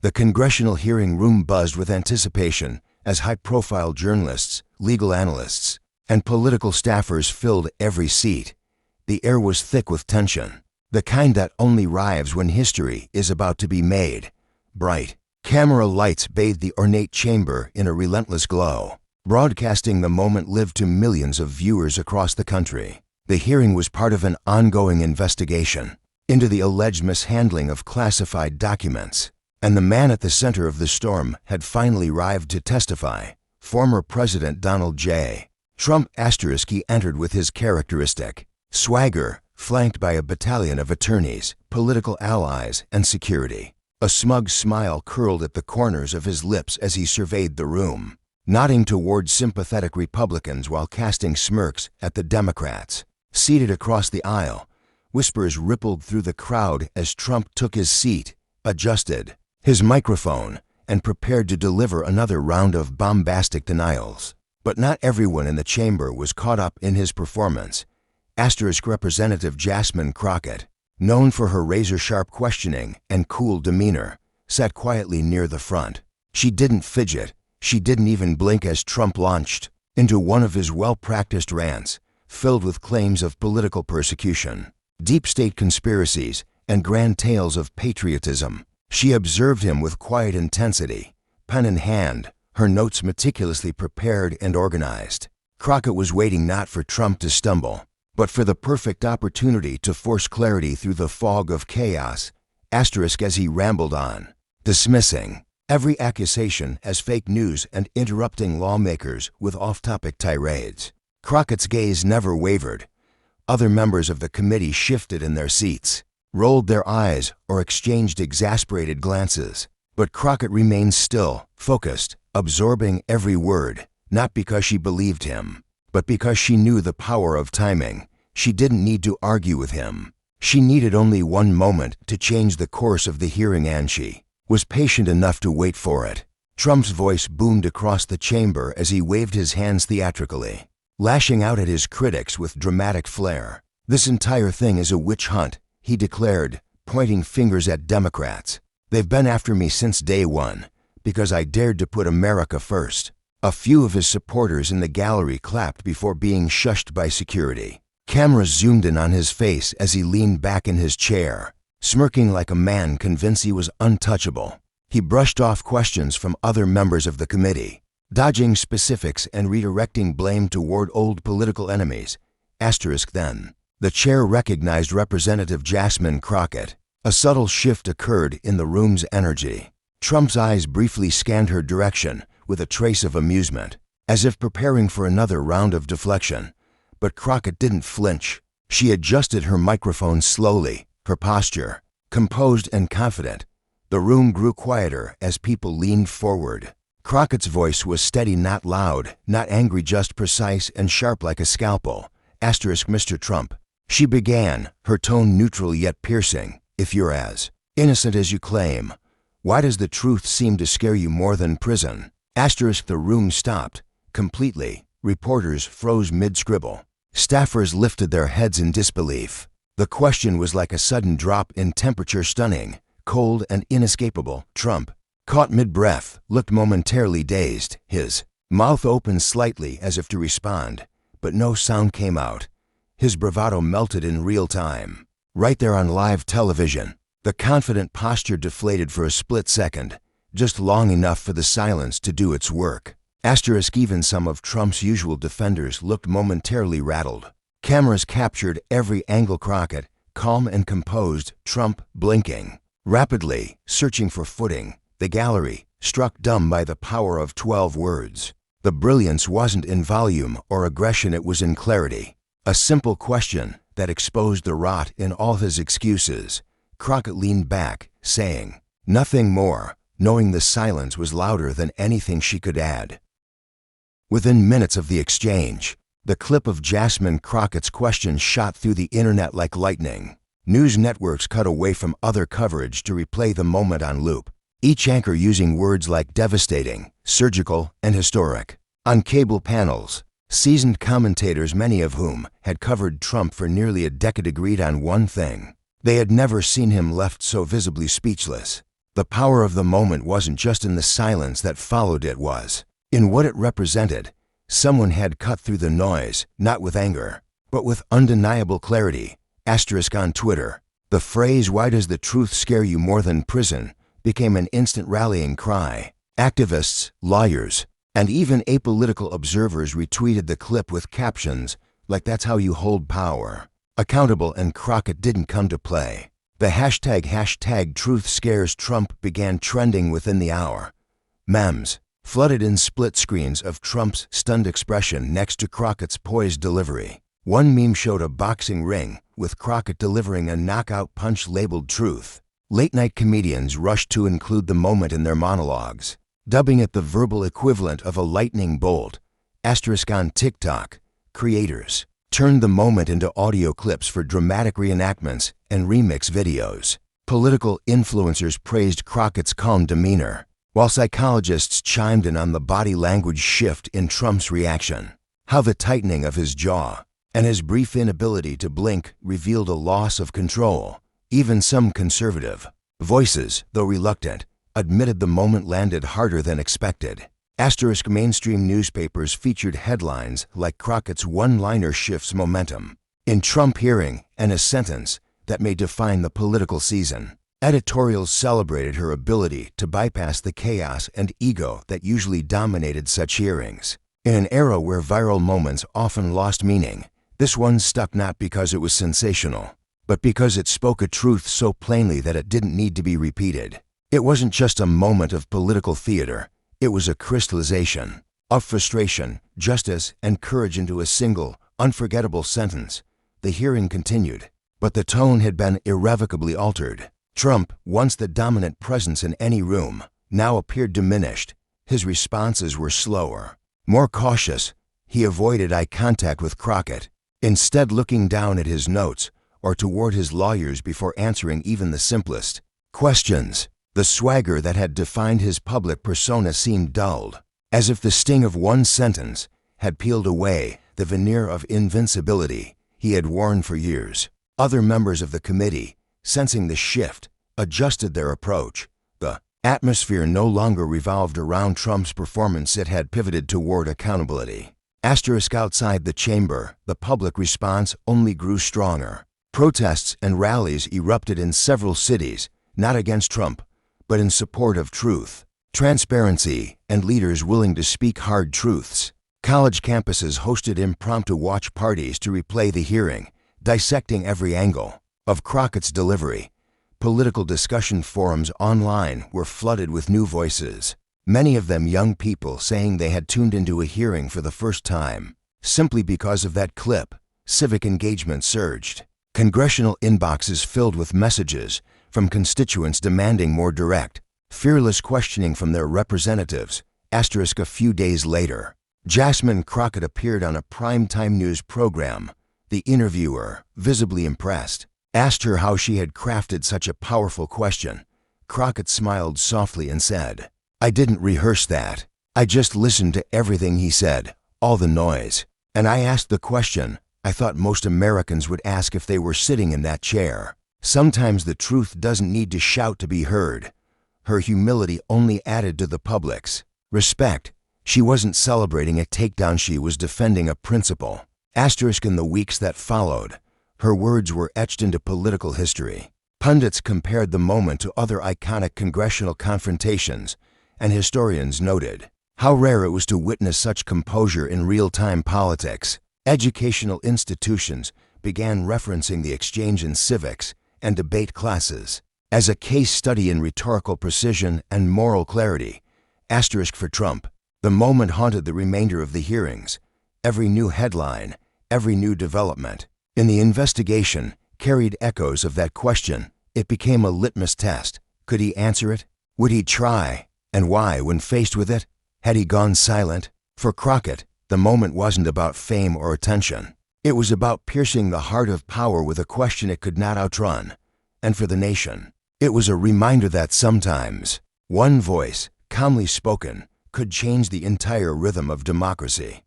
The congressional hearing room buzzed with anticipation as high-profile journalists, legal analysts, and political staffers filled every seat. The air was thick with tension, the kind that only arrives when history is about to be made. Bright camera lights bathed the ornate chamber in a relentless glow, broadcasting the moment lived to millions of viewers across the country. The hearing was part of an ongoing investigation into the alleged mishandling of classified documents, and the man at the center of the storm had finally arrived to testify. Former President Donald J. Trump *He entered with his characteristic swagger, flanked by a battalion of attorneys, political allies, and security. A smug smile curled at the corners of his lips as he surveyed the room, nodding toward sympathetic Republicans while casting smirks at the Democrats. Seated across the aisle, whispers rippled through the crowd as Trump took his seat, adjusted his microphone, and prepared to deliver another round of bombastic denials. But not everyone in the chamber was caught up in his performance. Representative Jasmine Crockett, known for her razor-sharp questioning and cool demeanor, sat quietly near the front. She didn't fidget. She didn't even blink as Trump launched into one of his well-practiced rants, filled with claims of political persecution, deep state conspiracies, and grand tales of patriotism. She observed him with quiet intensity, pen in hand, her notes meticulously prepared and organized. Crockett was waiting not for Trump to stumble, but for the perfect opportunity to force clarity through the fog of chaos, as he rambled on, dismissing every accusation as fake news and interrupting lawmakers with off-topic tirades. Crockett's gaze never wavered. Other members of the committee shifted in their seats, rolled their eyes, or exchanged exasperated glances. But Crockett remained still, focused, absorbing every word, not because she believed him, but because she knew the power of timing. She didn't need to argue with him. She needed only one moment to change the course of the hearing, and she was patient enough to wait for it. Trump's voice boomed across the chamber as he waved his hands theatrically, lashing out at his critics with dramatic flair. "This entire thing is a witch hunt," he declared, pointing fingers at Democrats. "They've been after me since day one, because I dared to put America first." A few of his supporters in the gallery clapped before being shushed by security. Cameras zoomed in on his face as he leaned back in his chair, smirking like a man convinced he was untouchable. He brushed off questions from other members of the committee, dodging specifics and redirecting blame toward old political enemies. Then, the chair recognized Representative Jasmine Crockett. A subtle shift occurred in the room's energy. Trump's eyes briefly scanned her direction with a trace of amusement, as if preparing for another round of deflection. But Crockett didn't flinch. She adjusted her microphone slowly, her posture composed and confident. The room grew quieter as people leaned forward. Crockett's voice was steady, not loud, not angry, just precise and sharp like a scalpel. Mr. Trump, she began, her tone neutral yet piercing. "If you're as innocent as you claim, why does the truth seem to scare you more than prison?" The room stopped completely. Reporters froze mid-scribble. Staffers lifted their heads in disbelief. The question was like a sudden drop in temperature, stunning, cold, and inescapable. Trump, caught mid-breath, looked momentarily dazed, his mouth opened slightly as if to respond, but no sound came out. His bravado melted in real time, right there on live television. The confident posture deflated for a split second, just long enough for the silence to do its work. Even some of Trump's usual defenders looked momentarily rattled. Cameras captured every angle. Crockett, calm and composed, Trump, blinking rapidly, searching for footing. The gallery, struck dumb by the power of 12 words. The brilliance wasn't in volume or aggression, it was in clarity. A simple question that exposed the rot in all his excuses. Crockett leaned back, saying nothing more, knowing the silence was louder than anything she could add. Within minutes of the exchange, the clip of Jasmine Crockett's question shot through the internet like lightning. News networks cut away from other coverage to replay the moment on loop, each anchor using words like devastating, surgical, and historic. On cable panels, seasoned commentators, many of whom had covered Trump for nearly a decade, agreed on one thing: they had never seen him left so visibly speechless. The power of the moment wasn't just in the silence that followed, it was in what it represented. Someone had cut through the noise, not with anger, but with undeniable clarity. Asterisk on Twitter. The phrase, "Why does the truth scare you more than prison?" became an instant rallying cry. Activists, lawyers, and even apolitical observers retweeted the clip with captions like, "That's how you hold power." Accountable and Crockett didn't come to play. The hashtag truth scares Trump began trending within the hour. Memes flooded in split screens of Trump's stunned expression next to Crockett's poised delivery. One meme showed a boxing ring with Crockett delivering a knockout punch labeled "Truth." Late-night comedians rushed to include the moment in their monologues, dubbing it the verbal equivalent of a lightning bolt. Asterisk on TikTok. Creators turned the moment into audio clips for dramatic reenactments and remix videos. Political influencers praised Crockett's calm demeanor, while psychologists chimed in on the body language shift in Trump's reaction. How the tightening of his jaw and his brief inability to blink revealed a loss of control. Even some conservative voices, though reluctant, admitted the moment landed harder than expected. Asterisk mainstream newspapers featured headlines like "Crockett's one-liner shifts momentum in Trump hearing" and "A sentence that may define the political season." Editorials celebrated her ability to bypass the chaos and ego that usually dominated such hearings. In an era where viral moments often lost meaning, this one stuck not because it was sensational, but because it spoke a truth so plainly that it didn't need to be repeated. It wasn't just a moment of political theater. It was a crystallization of frustration, justice, and courage into a single, unforgettable sentence. The hearing continued, but the tone had been irrevocably altered. Trump, once the dominant presence in any room, now appeared diminished. His responses were slower, more cautious. He avoided eye contact with Crockett, instead looking down at his notes or toward his lawyers before answering even the simplest questions. The swagger that had defined his public persona seemed dulled, as if the sting of one sentence had peeled away the veneer of invincibility he had worn for years. Other members of the committee, sensing the shift, adjusted their approach. The atmosphere no longer revolved around Trump's performance, it had pivoted toward accountability. Asterisk outside the chamber, the public response only grew stronger. Protests and rallies erupted in several cities, not against Trump, but in support of truth, transparency, and leaders willing to speak hard truths. College campuses hosted impromptu watch parties to replay the hearing, dissecting every angle of Crockett's delivery. Political discussion forums online were flooded with new voices, many of them young people saying they had tuned into a hearing for the first time. Simply because of that clip, civic engagement surged. Congressional inboxes filled with messages from constituents demanding more direct, fearless questioning from their representatives. Asterisk a few days later, Jasmine Crockett appeared on a primetime news program. The interviewer, visibly impressed, asked her how she had crafted such a powerful question. Crockett smiled softly and said, "I didn't rehearse that. I just listened to everything he said, all the noise. And I asked the question I thought most Americans would ask if they were sitting in that chair. Sometimes the truth doesn't need to shout to be heard." Her humility only added to the public's respect. She wasn't celebrating a takedown, she was defending a principle. Asterisk in the weeks that followed, her words were etched into political history. Pundits compared the moment to other iconic congressional confrontations, and historians noted how rare it was to witness such composure in real-time politics. Educational institutions began referencing the exchange in civics and debate classes as a case study in rhetorical precision and moral clarity. Asterisk for Trump, the moment haunted the remainder of the hearings. Every new headline, every new development in the investigation carried echoes of that question. It became a litmus test. Could he answer it? Would he try? And why, when faced with it? Had he gone silent? For Crockett, the moment wasn't about fame or attention. It was about piercing the heart of power with a question it could not outrun. And for the nation, it was a reminder that sometimes one voice, calmly spoken, could change the entire rhythm of democracy.